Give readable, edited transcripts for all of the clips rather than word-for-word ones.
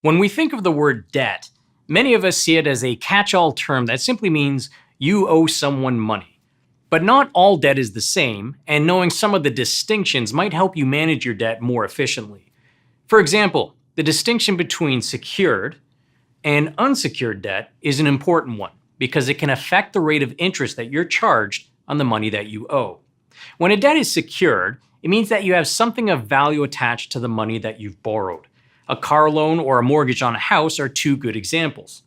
When we think of the word debt, many of us see it as a catch-all term that simply means you owe someone money. But not all debt is the same, and knowing some of the distinctions might help you manage your debt more efficiently. For example, the distinction between secured and unsecured debt is an important one because it can affect the rate of interest that you're charged on the money that you owe. When a debt is secured, it means that you have something of value attached to the money that you've borrowed. A car loan or a mortgage on a house are two good examples.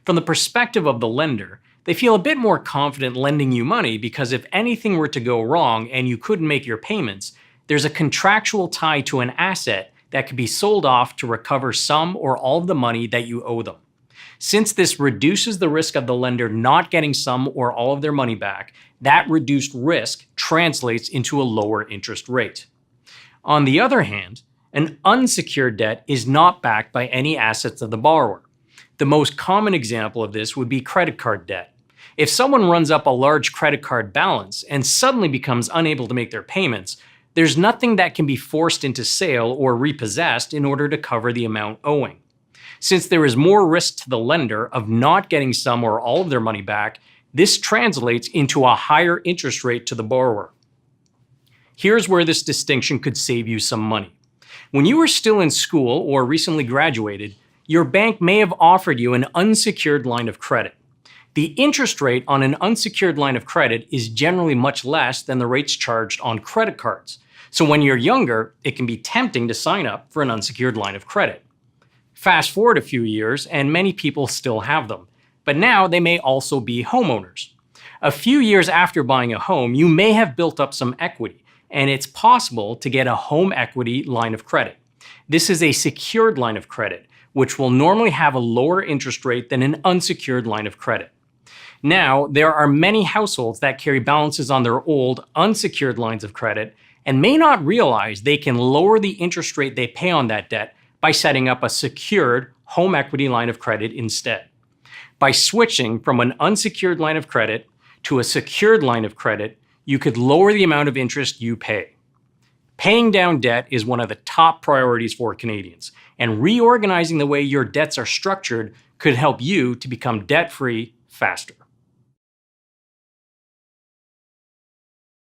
From the perspective of the lender, they feel a bit more confident lending you money because if anything were to go wrong and you couldn't make your payments, there's a contractual tie to an asset that could be sold off to recover some or all of the money that you owe them. Since this reduces the risk of the lender not getting some or all of their money back, that reduced risk translates into a lower interest rate. On the other hand, an unsecured debt is not backed by any assets of the borrower. The most common example of this would be credit card debt. If someone runs up a large credit card balance and suddenly becomes unable to make their payments, there's nothing that can be forced into sale or repossessed in order to cover the amount owing. Since there is more risk to the lender of not getting some or all of their money back, this translates into a higher interest rate to the borrower. Here's where this distinction could save you some money. When you were still in school or recently graduated, your bank may have offered you an unsecured line of credit. The interest rate on an unsecured line of credit is generally much less than the rates charged on credit cards. So when you're younger, it can be tempting to sign up for an unsecured line of credit. Fast forward a few years, and many people still have them. But now they may also be homeowners. A few years after buying a home, you may have built up some equity, and it's possible to get a home equity line of credit. This is a secured line of credit, which will normally have a lower interest rate than an unsecured line of credit. Now, there are many households that carry balances on their old unsecured lines of credit and may not realize they can lower the interest rate they pay on that debt by setting up a secured home equity line of credit instead. By switching from an unsecured line of credit to a secured line of credit, you could lower the amount of interest you pay. Paying down debt is one of the top priorities for Canadians, and reorganizing the way your debts are structured could help you to become debt-free faster.